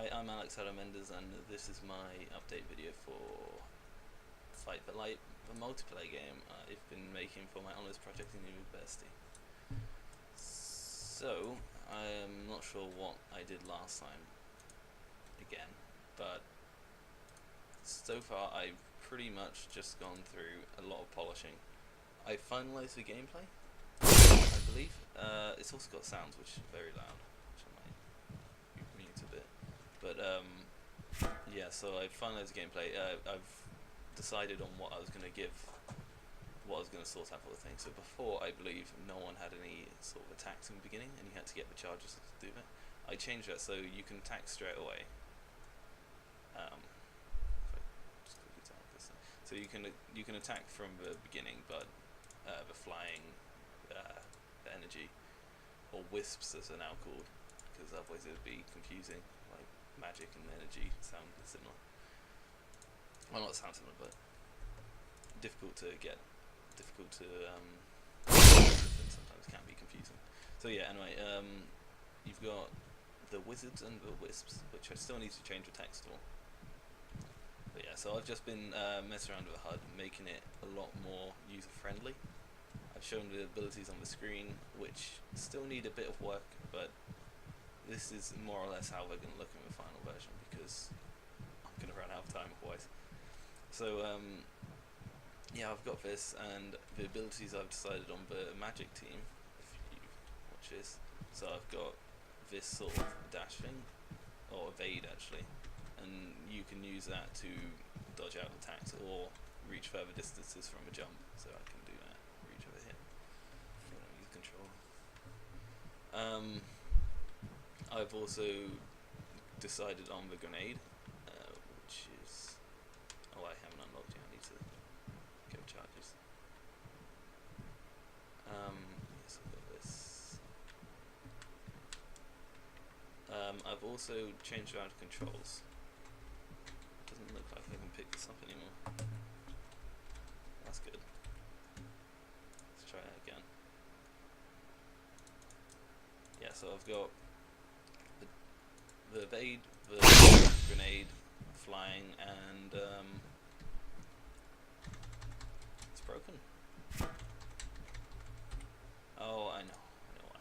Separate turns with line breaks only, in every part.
Hi, I'm Haddow-Mendes, and this is my update video for Fight the Light, the multiplayer game I've been making for my honours project in university. So, I'm not sure what I did last time again, but so far I've pretty much just gone through a lot of polishing. I finalised the gameplay, I believe. It's also got sounds, which is very loud, which I might mute a bit. But yeah, so I finalised the gameplay. I've decided on what I was going to give, what I was going to sort out for the thing. So before, I believe no one had any sort of attacks in the beginning, and you had to get the charges to do that. I changed that so you can attack straight away. Just quickly tell this thing. So you can attack from the beginning, but the flying, the energy, or wisps as they're now called, because otherwise it would be confusing. Like magic and energy sound similar. Well, not sound similar, but difficult to get, difficult to sometimes can be confusing. So yeah, anyway, you've got the wizards and the wisps, which I still need to change the text for. But yeah, so I've just been messing around with the HUD, making it a lot more user-friendly. I've shown the abilities on the screen, which still need a bit of work, but this is more or less how they're going to look in the final version, because I'm going to run out of time otherwise. So yeah, I've got this, and the abilities I've decided on the magic team, if you watch this. So I've got this sort of dash thing, or evade actually, and you can use that to dodge out attacks or reach further distances from a jump. So I can do that, reach over here. Use control. I've also decided on the grenade, which is, oh, I haven't unlocked yet. I need to go charges. Yes, I've got this. I've also changed around controls. Doesn't look like I can pick this up anymore. That's good. Let's try it again. Yeah, so I've got the evade, the grenade, flying, and it's broken. Oh, I know why.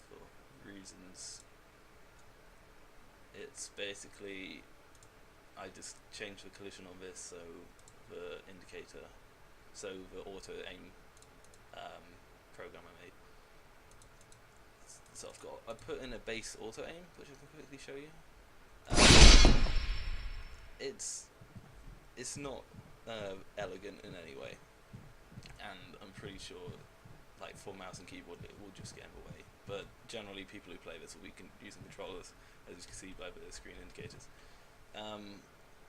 For reasons. It's basically, I just changed the collision on this, so the indicator, so the auto aim program I made. So I put in a base auto aim, which I can quickly show you. It's not elegant in any way, and I'm pretty sure, like for mouse and keyboard, it will just get in the way. But generally, people who play this will be using controllers, as you can see by the screen indicators.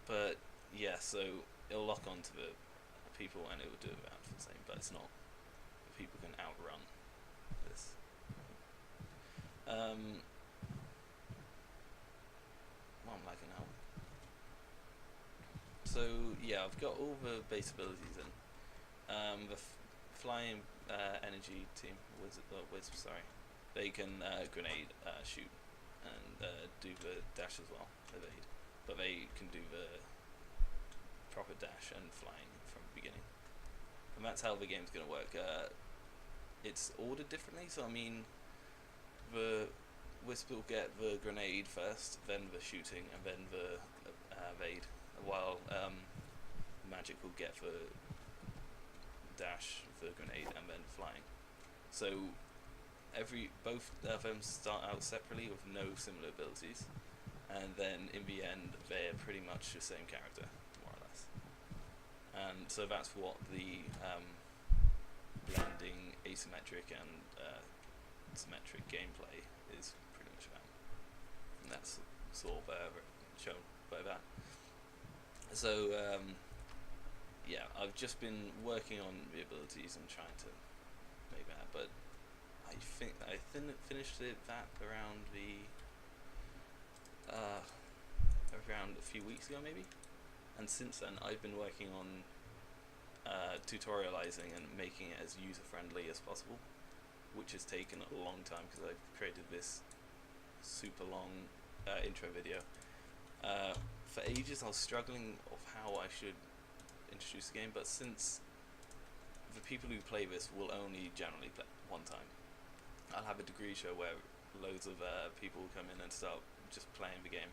But yeah, so it'll lock onto the people, and it will do that for the same. But it's not. People can outrun this. Well, I'm lagging out. So yeah, I've got all the base abilities in. The flying energy team, wisp, sorry, they can grenade, shoot, and do the dash as well, evade. But they can do the proper dash and flying from the beginning. And that's how the game's going to work. It's ordered differently, so I mean, the wisp will get the grenade first, then the shooting, and then the evade, while magic will get the dash, the grenade, and then flying. So both of them start out separately with no similar abilities, and then in the end they're pretty much the same character, more or less. And so that's what the blending asymmetric and symmetric gameplay is pretty much about. And that's sort of shown by that. So yeah, I've just been working on the abilities and trying to make that, but I think I finished that around around a few weeks ago maybe, and since then I've been working on tutorializing and making it as user friendly as possible, which has taken a long time because I've created this super long intro video. For ages I was struggling of how I should introduce the game, but since the people who play this will only generally play one time, I'll have a degree show where loads of people will come in and start just playing the game,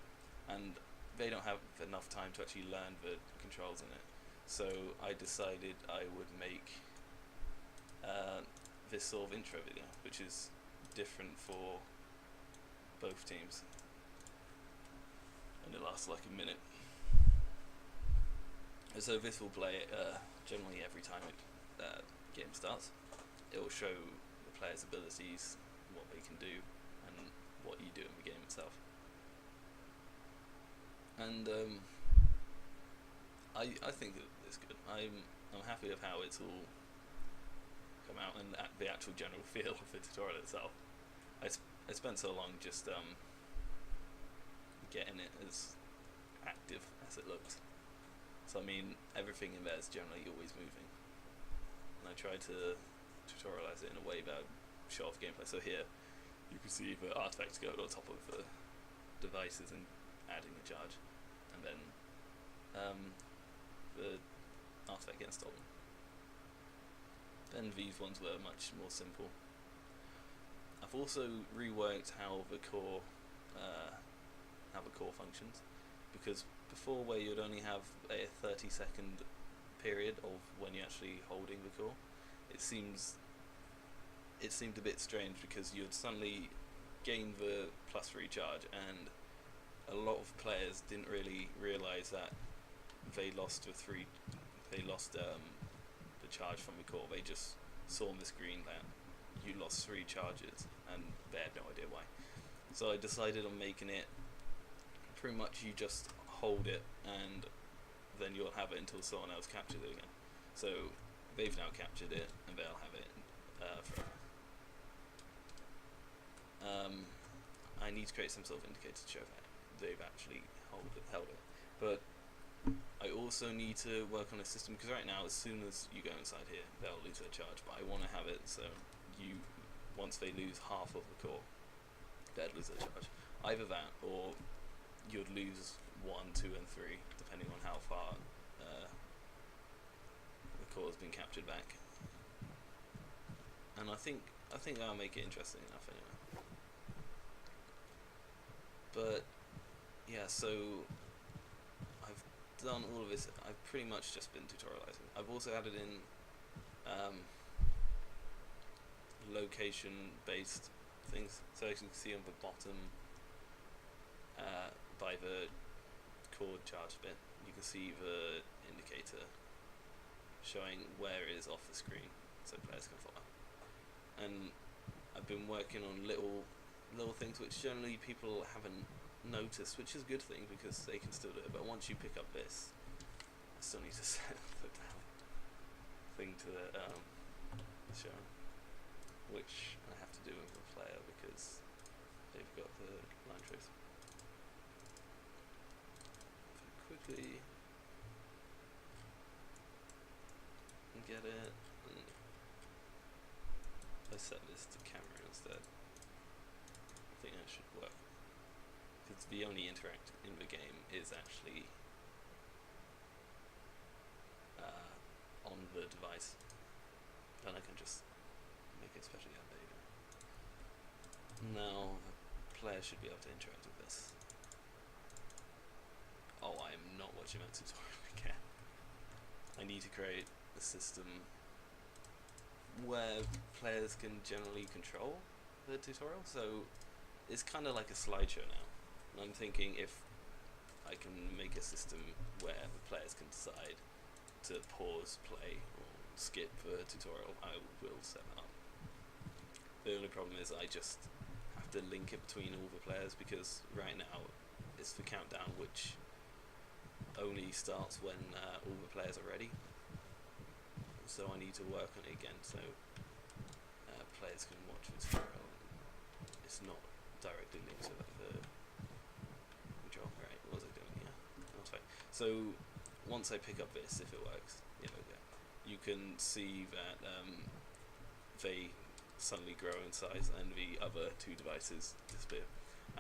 and they don't have enough time to actually learn the controls in it. So I decided I would make this sort of intro video, which is different for both teams, and it lasts like a minute. So this will play generally every time it game starts. It will show the players' abilities, what they can do, and what you do in the game itself. And I think it's good. I'm happy with how it's all come out, and the actual general feel of the tutorial itself. I spent so long just getting it as active as it looked. So I mean, everything in there is generally always moving, and I tried to tutorialize it in a way that would show off gameplay. So here you can see the artifacts go on top of the devices and adding a charge, and then the artifact getting stolen. Then these ones were much more simple. I've also reworked how the core functions, because before, where you'd only have a 30-second period of when you're actually holding the core, it seemed a bit strange, because you'd suddenly gain the +3 charge, and a lot of players didn't really realise that they lost the charge from the core. They just saw on the screen that you lost 3 charges, and they had no idea why. So I decided on making it pretty much you just hold it, and then you'll have it until someone else captures it again. So they've now captured it, and they'll have it forever. I need to create some sort of indicator to show that they've actually held it. But I also need to work on a system, because right now, as soon as you go inside here, they'll lose their charge. But I want to have it so once they lose half of the core, they'd lose their charge. Either that, or you'd lose 1, 2, and 3, depending on how far the core has been captured back. And I think that'll make it interesting enough anyway. But yeah, so I've done all of this. I've pretty much just been tutorializing. I've also added in location-based things. So as you can see on the bottom, by the cord charge bit, you can see the indicator showing where it is off the screen, so players can follow. And I've been working on little things which generally people haven't noticed, which is a good thing, because they can still do it. But once you pick up this, I still need to set the thing to the show, which I have to do with the player because they've got the line trace. Quickly get it, and I set this to camera instead. I think that should work, because the only interact in the game is actually on the device. Then I can just make it specially updated. Now the player should be able to interact with this. Oh, I am not watching that tutorial again. I need to create a system where players can generally control the tutorial. So it's kind of like a slideshow now. And I'm thinking if I can make a system where the players can decide to pause, play, or skip the tutorial, I will set that up. The only problem is I just have to link it between all the players, because right now it's the countdown, which only starts when all the players are ready. So I need to work on it again, so players can watch the tutorial. It's not directly linked to the control. Right, what was I doing here? That's fine. So once I pick up this, if it works, yeah, okay, you can see that they suddenly grow in size and the other 2 devices disappear.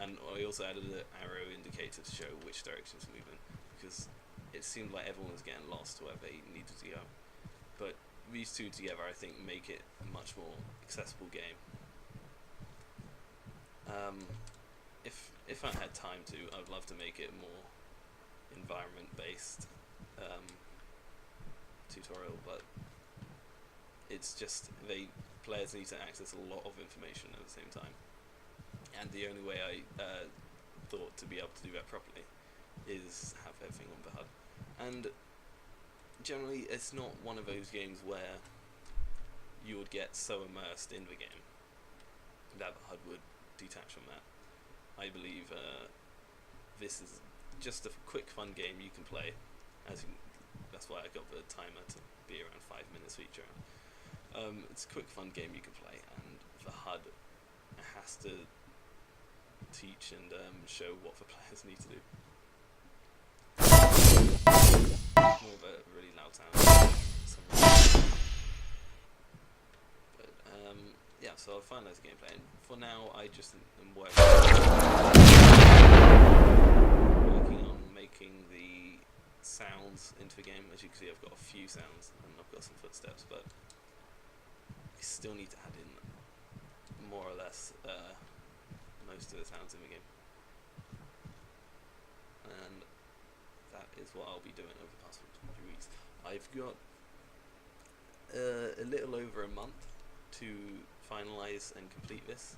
And I also added an arrow indicator to show which direction to move in, because it seemed like everyone was getting lost where they needed to go. But these two together, I think, make it a much more accessible game. If I had time to, I'd love to make it more environment-based tutorial, but it's just players need to access a lot of information at the same time, and the only way I thought to be able to do that properly is have everything on the HUD. And generally, it's not one of those games where you would get so immersed in the game that the HUD would detach from that. I believe this is just a quick, fun game you can play. That's why I got the timer to be around 5 minutes for each round. It's a quick, fun game you can play, and the HUD has to teach and show what the players need to do. More of a really loud sound. But yeah, so I'll finalize the gameplay. And for now, I just am working on making the sounds into the game. As you can see, I've got a few sounds and I've got some footsteps, but I still need to add in more or less most of the sounds in the game. And that is what I'll be doing over the past few weeks. I've got a little over a month to finalize and complete this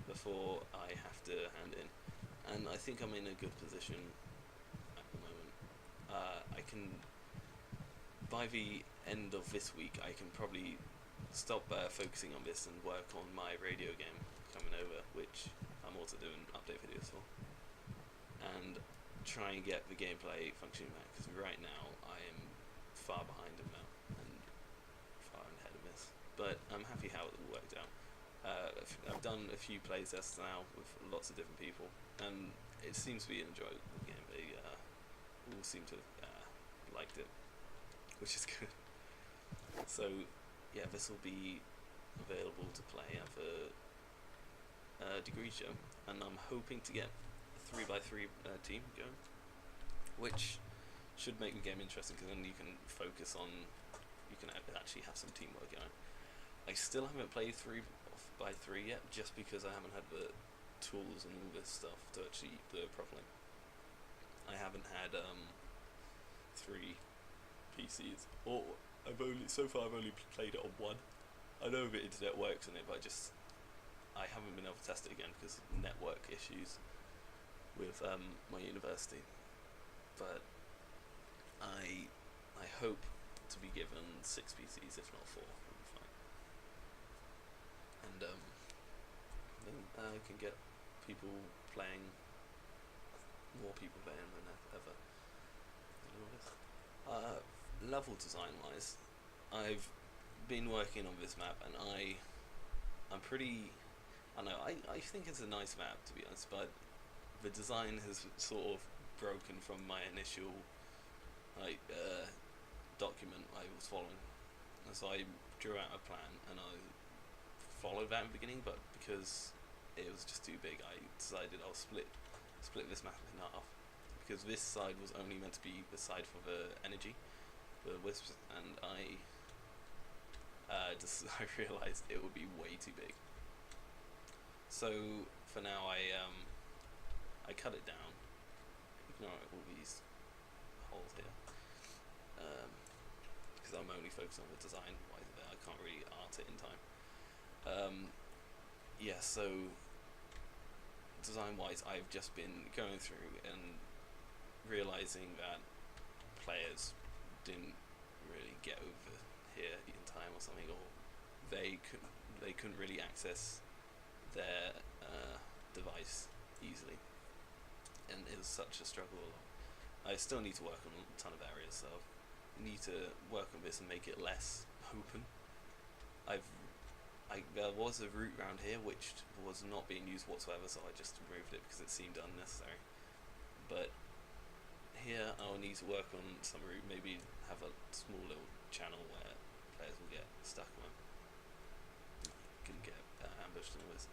before I have to hand in, and I think I'm in a good position at the moment. I can, by the end of this week, I can probably stop focusing on this and work on my radio game coming over, which I'm also doing update videos for, and try and get the gameplay functioning back, because right now I am far behind him now and far ahead of this, but I'm happy how it all worked out. I've done a few playtests now with lots of different people, and it seems to be an enjoyable game. They all seem to have liked it, which is good. So yeah, this will be available to play at the degree show, and I'm hoping to get a 3x3 team going, which should make the game interesting, because then you can focus on, you can actually have some teamwork going. I still haven't played 3x3 yet, just because I haven't had the tools and all this stuff to actually do it properly. I haven't had 3 PCs, or so far I've only played it on one. I know the internet works on it, but I haven't been able to test it again because of network issues with my university. But I hope to be given 6 PCs, if not 4, will be fine. And then I can get people playing, more people playing than ever. Level design wise, I've been working on this map, and I'm pretty, I don't know, I think it's a nice map, to be honest, but the design has sort of broken from my initial document I was following, and so I drew out a plan and I followed that in the beginning, but because it was just too big, I decided I'll split this map in half, because this side was only meant to be the side for the energy, the wisps, and I realised it would be way too big. So for now I cut it down, ignore all these holes here, because I'm only focused on the design. I can't really art it in time. Yeah, so design wise, I've just been going through and realising that players didn't really get over here in time or something, or they couldn't really access their device easily, and it was such a struggle. I still need to work on a ton of areas, so I need to work on this and make it less open. There was a route around here which was not being used whatsoever, so I just removed it because it seemed unnecessary. But here I'll need to work on some route, maybe have a small little channel where players will get stuck on. Can get ambushed and all this.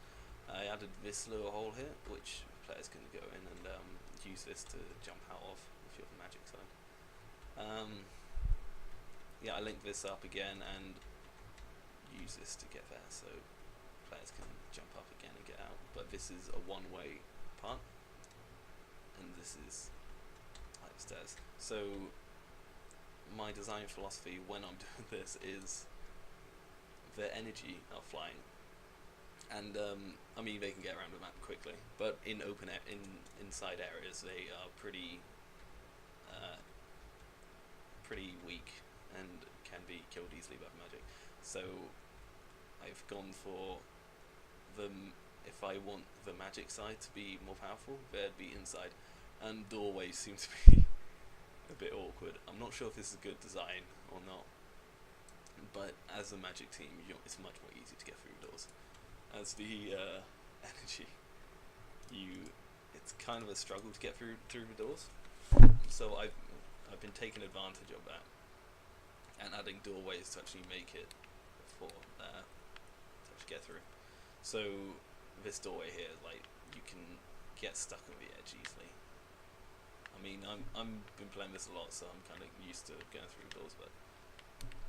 I added this little hole here, which players can go in and use this to jump out of if you're the magic side. Yeah, I linked this up again and use this to get there, so players can jump up again and get out. But this is a one-way part, and this is like stairs. So my design philosophy when I'm doing this is their energy are flying, and I mean they can get around the map quickly, but in inside areas they are pretty weak and can be killed easily by magic. So I've gone for if I want the magic side to be more powerful, they'd be inside, and doorways seem to be a bit awkward. I'm not sure if this is a good design or not, but as a magic team, it's much more easy to get through doors. As the energy, it's kind of a struggle to get through the doors. So I've been taking advantage of that and adding doorways to actually make it to actually get through. So this doorway here, like, you can get stuck on the edge easily. I mean, I'm been playing this a lot, so I'm kind of used to going through doors, but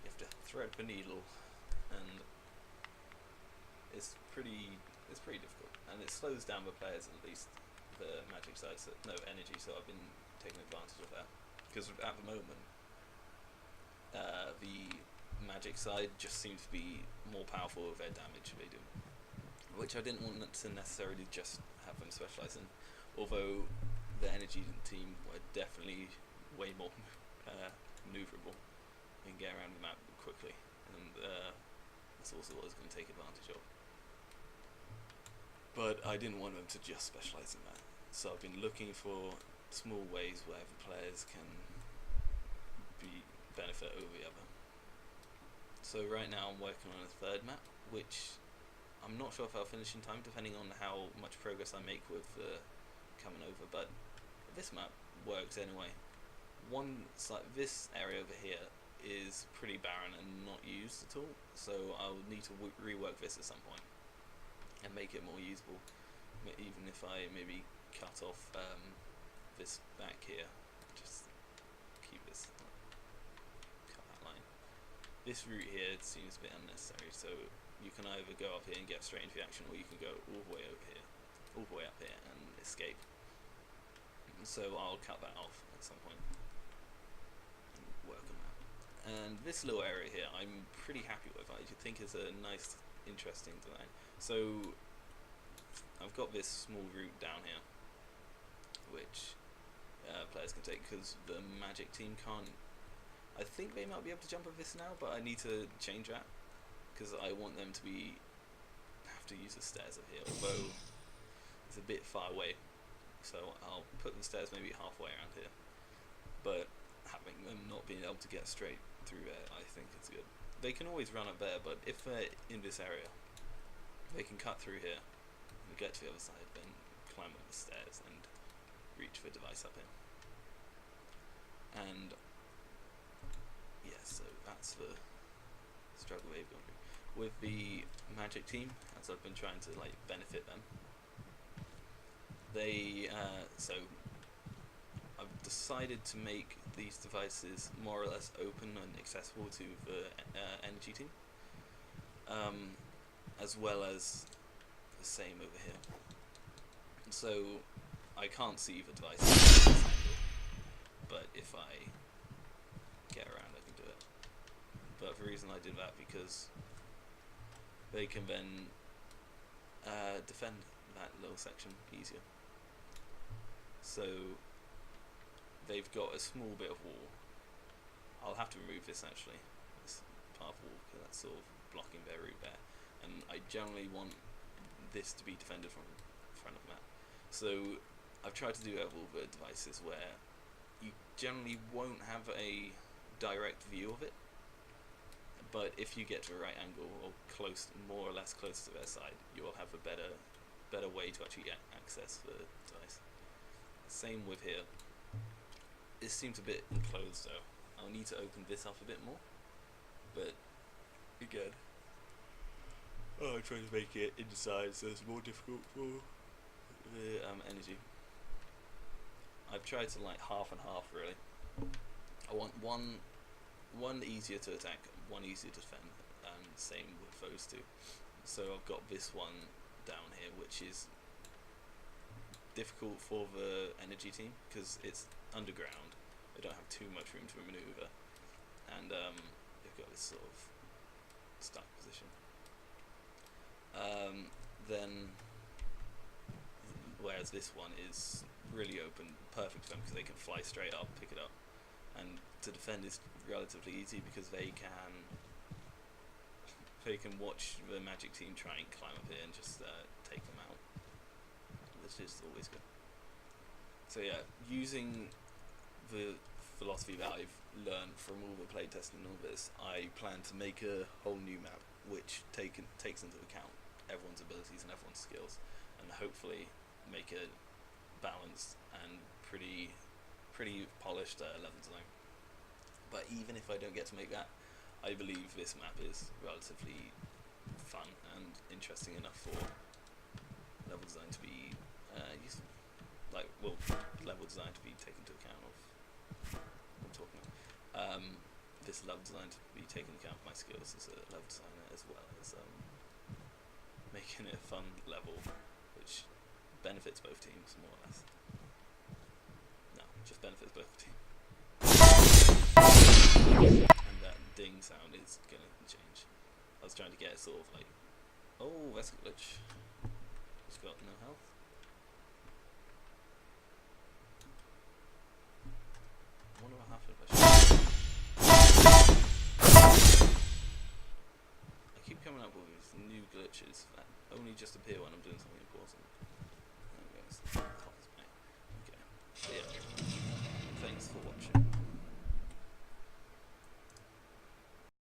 you have to thread the needle, and it's pretty difficult, and it slows down the players, at least the magic side, so no energy. So I've been taking advantage of that, because at the moment the magic side just seems to be more powerful with their damage they do, which I didn't want to necessarily just have them specialise in, although the energy team were definitely way more manoeuvrable and get around the map quickly, and that's also what I was going to take advantage of. But I didn't want them to just specialise in that, so I've been looking for small ways where the players can benefit over the other. So right now I'm working on a third map, which I'm not sure if I'll finish in time, depending on how much progress I make with coming over, but this map works anyway. This area over here is pretty barren and not used at all, so I'll need to rework this at some point and make it more usable, even if I maybe cut off this back here, just keep this, cut that line. This route here seems a bit unnecessary, so you can either go up here and get straight into the action, or you can go all the way over here, all the way up here and escape. So I'll cut that off at some point and work on that. And this little area here I'm pretty happy with. I think it's a nice, interesting design. So I've got this small route down here which players can take, because the magic team can't. I think they might be able to jump over this now, but I need to change that, because I want them to have to use the stairs up here, although it's a bit far away. So I'll put the stairs maybe halfway around here, but having them not being able to get straight through there, I think it's good. They can always run up there, but if they're in this area, they can cut through here and get to the other side, then climb up the stairs and reach the device up here. And yeah, so that's the struggle they've gone through. With the magic team, as I've been trying to like benefit them, so I've decided to make these devices more or less open and accessible to the energy team, as well as the same over here. So I can't see the devices, but if I get around I can do it. But the reason I did that, because they can then defend that little section easier. So they've got a small bit of wall. I'll have to remove this actually, this part of wall, because that's sort of blocking their route there, and I generally want this to be defended from front of the map. So I've tried to do that with all the devices where you generally won't have a direct view of it, but if you get to a right angle or close, more or less close to their side, you'll have a better way to actually access the device. Same with here. It seems a bit enclosed though. I'll need to open this up a bit more, but again, I'm trying to make it inside, so it's more difficult for the energy. I've tried to like half and half really. I want one easier to attack, one easier to defend, and same with those two. So I've got this one down here, which is difficult for the energy team because it's underground. They don't have too much room to maneuver, and they've got this sort of stuck position. Then, whereas this one is really open, perfect for them because they can fly straight up, pick it up, and to defend is relatively easy because they can watch the magic team try and climb up here and just take them out, which is always good. So yeah, using the philosophy that I've learned from all the playtesting and all this, I plan to make a whole new map which takes into account everyone's abilities and everyone's skills, and hopefully make a balanced and pretty polished level design. But even if I don't get to make that, I believe this map is relatively fun and interesting enough for level design to be useful. Level design to be taken into account of what I'm talking about. This level design to be taken into account of my skills as a level designer, as well as making it a fun level which benefits both teams, more or less. No, just benefits both teams. And that ding sound is gonna change. I was trying to get sort of like, oh, that's a glitch. Just got no health. I wonder what happened if I keep coming up with these new glitches that only just appear when I'm doing something important. There we go.